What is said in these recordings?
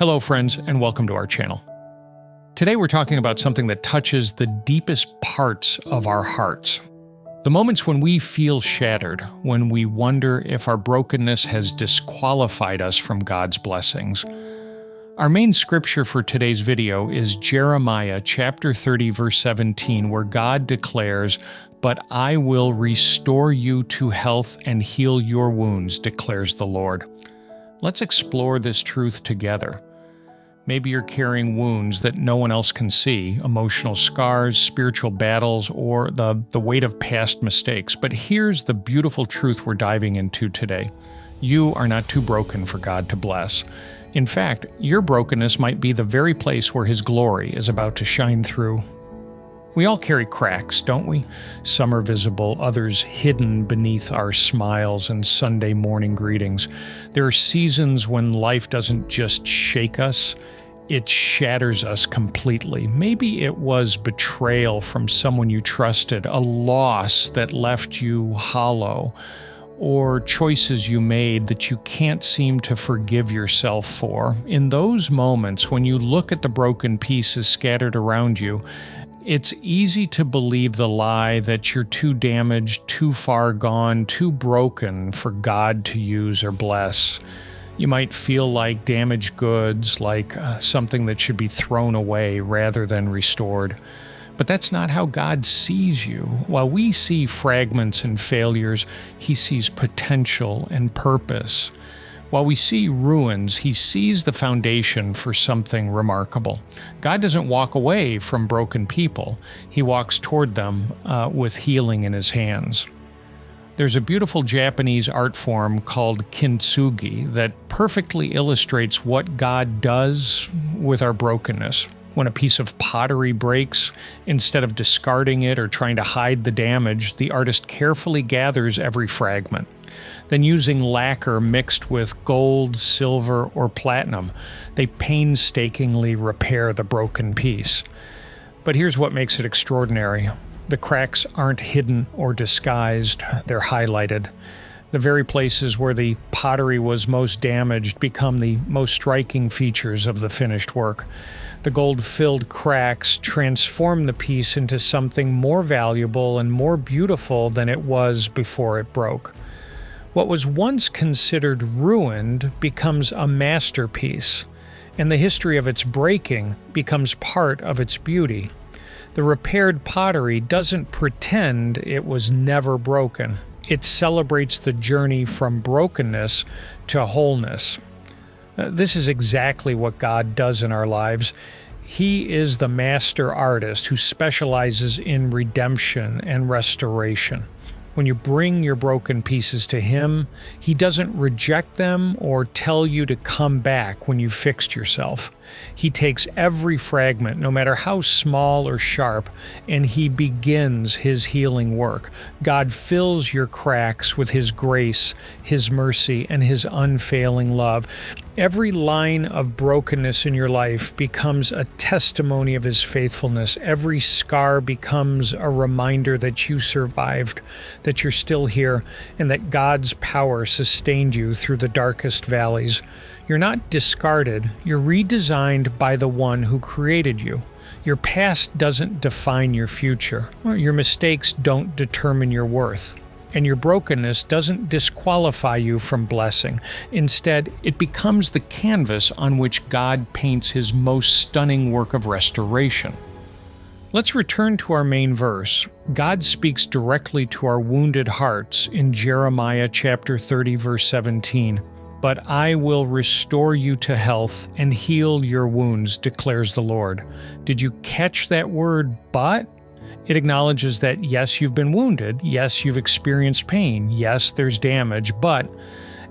Hello friends, and welcome to our channel. Today we're talking about something that touches the deepest parts of our hearts. The moments when we feel shattered, when we wonder if our brokenness has disqualified us from God's blessings. Our main scripture for today's video is Jeremiah chapter 30 verse 17, where God declares, "But I will restore you to health and heal your wounds, declares the Lord." Let's explore this truth together. Maybe you're carrying wounds that no one else can see, emotional scars, spiritual battles, or the weight of past mistakes. But here's the beautiful truth we're diving into today. You are not too broken for God to bless. In fact, your brokenness might be the very place where His glory is about to shine through. We all carry cracks, don't we? Some are visible, others hidden beneath our smiles and Sunday morning greetings. There are seasons when life doesn't just shake us, it shatters us completely. Maybe it was betrayal from someone you trusted, a loss that left you hollow, or choices you made that you can't seem to forgive yourself for. In those moments, when you look at the broken pieces scattered around you, it's easy to believe the lie that you're too damaged, too far gone, too broken for God to use or bless. You might feel like damaged goods, like something that should be thrown away rather than restored. But that's not how God sees you. While we see fragments and failures, He sees potential and purpose. While we see ruins, He sees the foundation for something remarkable. God doesn't walk away from broken people. He walks toward them with healing in His hands. There's a beautiful Japanese art form called Kintsugi that perfectly illustrates what God does with our brokenness. When a piece of pottery breaks, instead of discarding it or trying to hide the damage, the artist carefully gathers every fragment. Then, using lacquer mixed with gold, silver, or platinum, they painstakingly repair the broken piece. But here's what makes it extraordinary. The cracks aren't hidden or disguised, they're highlighted. The very places where the pottery was most damaged become the most striking features of the finished work. The gold-filled cracks transform the piece into something more valuable and more beautiful than it was before it broke. What was once considered ruined becomes a masterpiece, and the history of its breaking becomes part of its beauty. The repaired pottery doesn't pretend it was never broken. It celebrates the journey from brokenness to wholeness. This is exactly what God does in our lives. He is the master artist who specializes in redemption and restoration. When you bring your broken pieces to Him, He doesn't reject them or tell you to come back when you've fixed yourself. He takes every fragment, no matter how small or sharp, and He begins His healing work. God fills your cracks with His grace, His mercy, and His unfailing love. Every line of brokenness in your life becomes a testimony of His faithfulness. Every scar becomes a reminder that you survived, that you're still here, and that God's power sustained you through the darkest valleys. You're not discarded, you're redesigned by the One who created you. Your past doesn't define your future. Your mistakes don't determine your worth. And your brokenness doesn't disqualify you from blessing. Instead, it becomes the canvas on which God paints His most stunning work of restoration. Let's return to our main verse. God speaks directly to our wounded hearts in Jeremiah chapter 30, verse 17. "But I will restore you to health and heal your wounds, declares the Lord." Did you catch that word, but? It acknowledges that yes, you've been wounded, yes, you've experienced pain, yes, there's damage, but,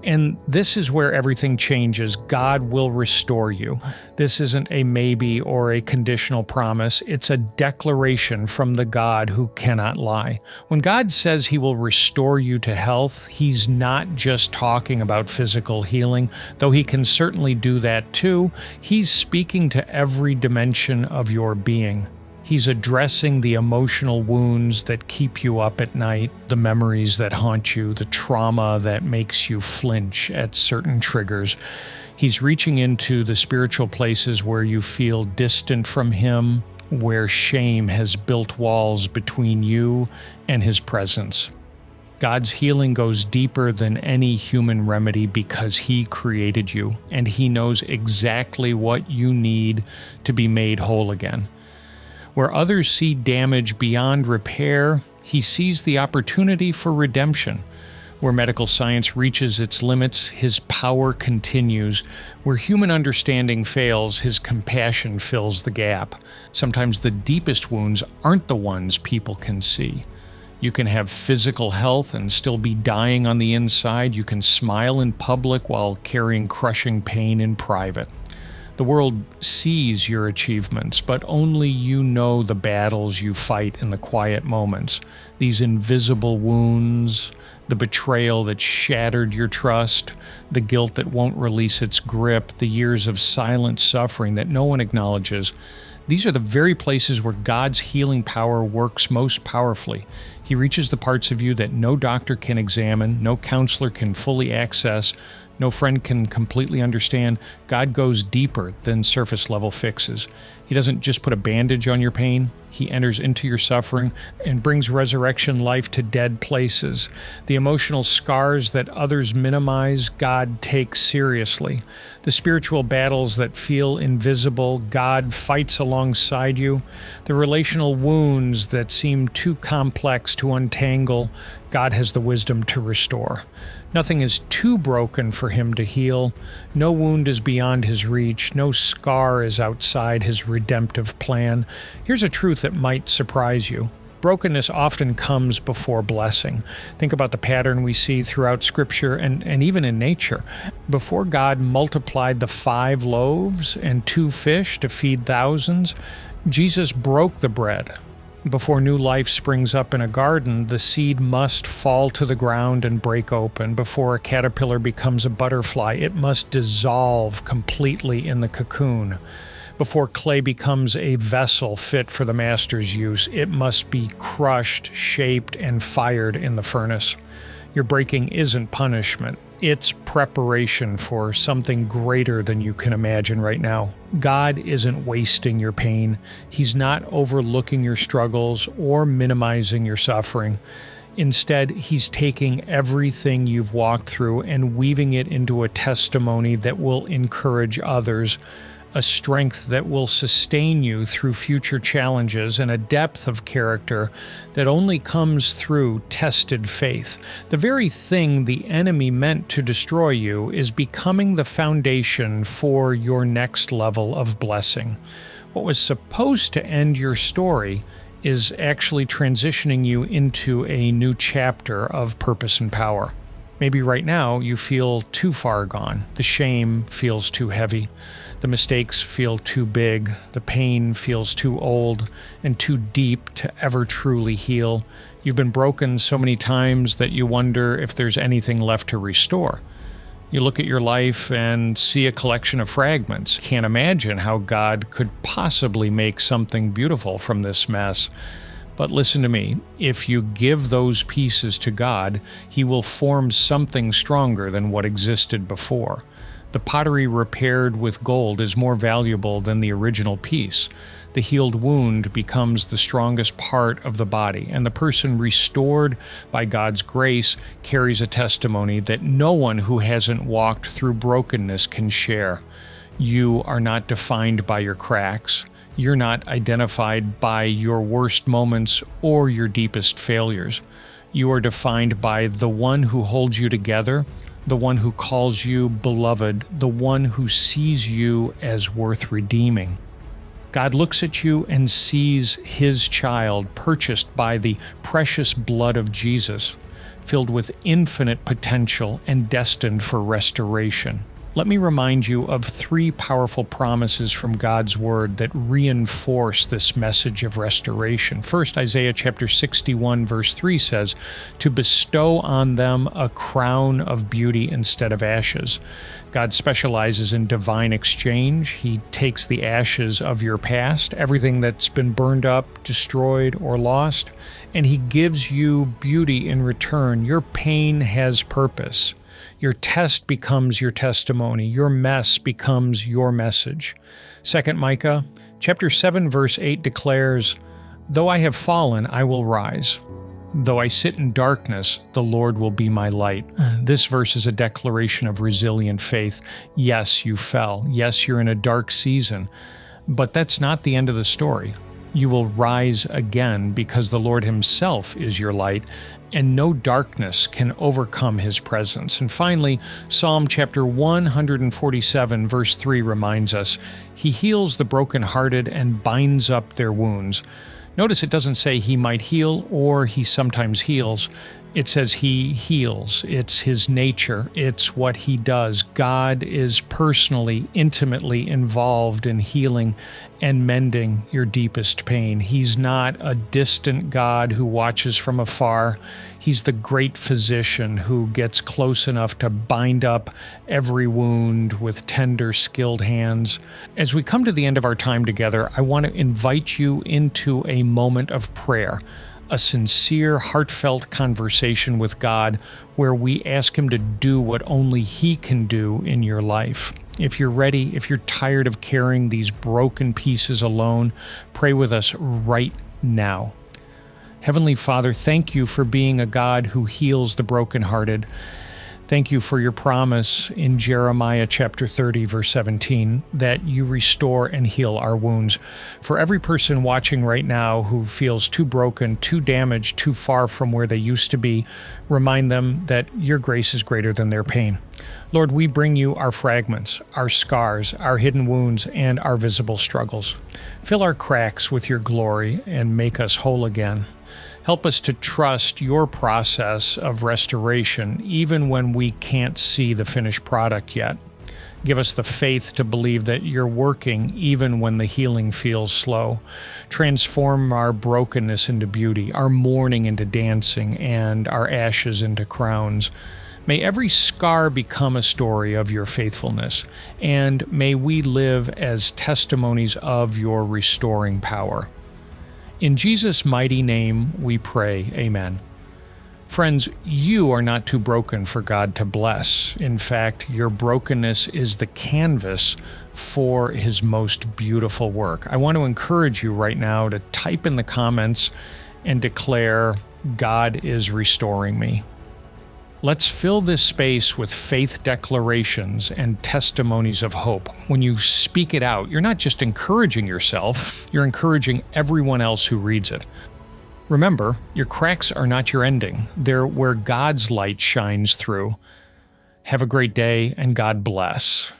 and this is where everything changes, God will restore you. This isn't a maybe or a conditional promise, it's a declaration from the God who cannot lie. When God says He will restore you to health, He's not just talking about physical healing, though He can certainly do that too. He's speaking to every dimension of your being. He's addressing the emotional wounds that keep you up at night, the memories that haunt you, the trauma that makes you flinch at certain triggers. He's reaching into the spiritual places where you feel distant from Him, where shame has built walls between you and His presence. God's healing goes deeper than any human remedy because He created you, and He knows exactly what you need to be made whole again. Where others see damage beyond repair, He sees the opportunity for redemption. Where medical science reaches its limits, His power continues. Where human understanding fails, His compassion fills the gap. Sometimes the deepest wounds aren't the ones people can see. You can have physical health and still be dying on the inside. You can smile in public while carrying crushing pain in private. The world sees your achievements, but only you know the battles you fight in the quiet moments. These invisible wounds, the betrayal that shattered your trust, the guilt that won't release its grip, the years of silent suffering that no one acknowledges. These are the very places where God's healing power works most powerfully. He reaches the parts of you that no doctor can examine, no counselor can fully access, no friend can completely understand. God goes deeper than surface-level fixes. He doesn't just put a bandage on your pain. He enters into your suffering and brings resurrection life to dead places. The emotional scars that others minimize, God takes seriously. The spiritual battles that feel invisible, God fights alongside you. The relational wounds that seem too complex to untangle, God has the wisdom to restore. Nothing is too broken for Him to heal. No wound is beyond His reach. No scar is outside His redemptive plan. Here's a truth that might surprise you. Brokenness often comes before blessing. Think about the pattern we see throughout Scripture and even in nature. Before God multiplied the 5 loaves and 2 fish to feed thousands, Jesus broke the bread. Before new life springs up in a garden, the seed must fall to the ground and break open. Before a caterpillar becomes a butterfly, it must dissolve completely in the cocoon. Before clay becomes a vessel fit for the master's use, it must be crushed, shaped, and fired in the furnace. Your breaking isn't punishment. It's preparation for something greater than you can imagine right now. God isn't wasting your pain. He's not overlooking your struggles or minimizing your suffering. Instead, He's taking everything you've walked through and weaving it into a testimony that will encourage others, a strength that will sustain you through future challenges, and a depth of character that only comes through tested faith. The very thing the enemy meant to destroy you is becoming the foundation for your next level of blessing. What was supposed to end your story is actually transitioning you into a new chapter of purpose and power. Maybe right now you feel too far gone. The shame feels too heavy. The mistakes feel too big. The pain feels too old and too deep to ever truly heal. You've been broken so many times that you wonder if there's anything left to restore. You look at your life and see a collection of fragments. Can't imagine how God could possibly make something beautiful from this mess. But listen to me, if you give those pieces to God, He will form something stronger than what existed before. The pottery repaired with gold is more valuable than the original piece. The healed wound becomes the strongest part of the body, and the person restored by God's grace carries a testimony that no one who hasn't walked through brokenness can share. You are not defined by your cracks. You're not identified by your worst moments or your deepest failures. You are defined by the one who holds you together, the one who calls you beloved, the one who sees you as worth redeeming. God looks at you and sees His child purchased by the precious blood of Jesus, filled with infinite potential and destined for restoration. Let me remind you of 3 powerful promises from God's Word that reinforce this message of restoration. First, Isaiah chapter 61, verse 3 says, "To bestow on them a crown of beauty instead of ashes." God specializes in divine exchange. He takes the ashes of your past, everything that's been burned up, destroyed, or lost, and He gives you beauty in return. Your pain has purpose. Your test becomes your testimony. Your mess becomes your message. 2 Micah chapter 7 verse 8 declares, "Though I have fallen, I will rise. Though I sit in darkness, the Lord will be my light." This verse is a declaration of resilient faith. Yes, you fell. Yes, you're in a dark season. But that's not the end of the story. You will rise again because the Lord Himself is your light, and no darkness can overcome His presence. And finally, Psalm chapter 147, verse 3 reminds us, "He heals the brokenhearted and binds up their wounds." Notice it doesn't say He might heal or He sometimes heals. It says He heals. It's His nature. It's what He does. God is personally, intimately involved in healing and mending your deepest pain. He's not a distant God who watches from afar. He's the great physician who gets close enough to bind up every wound with tender, skilled hands. As we come to the end of our time together, I want to invite you into a moment of prayer. A sincere, heartfelt conversation with God where we ask Him to do what only He can do in your life. If you're ready, if you're tired of carrying these broken pieces alone, pray with us right now. Heavenly Father, thank You for being a God who heals the brokenhearted. Thank You for Your promise in Jeremiah chapter 30, verse 17, that You restore and heal our wounds. For every person watching right now who feels too broken, too damaged, too far from where they used to be, remind them that Your grace is greater than their pain. Lord, we bring You our fragments, our scars, our hidden wounds, and our visible struggles. Fill our cracks with Your glory and make us whole again. Help us to trust Your process of restoration, even when we can't see the finished product yet. Give us the faith to believe that You're working even when the healing feels slow. Transform our brokenness into beauty, our mourning into dancing, and our ashes into crowns. May every scar become a story of Your faithfulness, and may we live as testimonies of Your restoring power. In Jesus' mighty name we pray, amen. Friends, you are not too broken for God to bless. In fact, your brokenness is the canvas for His most beautiful work. I want to encourage you right now to type in the comments and declare, "God is restoring me." Let's fill this space with faith declarations and testimonies of hope. When you speak it out, you're not just encouraging yourself, you're encouraging everyone else who reads it. Remember, your cracks are not your ending. They're where God's light shines through. Have a great day, and God bless.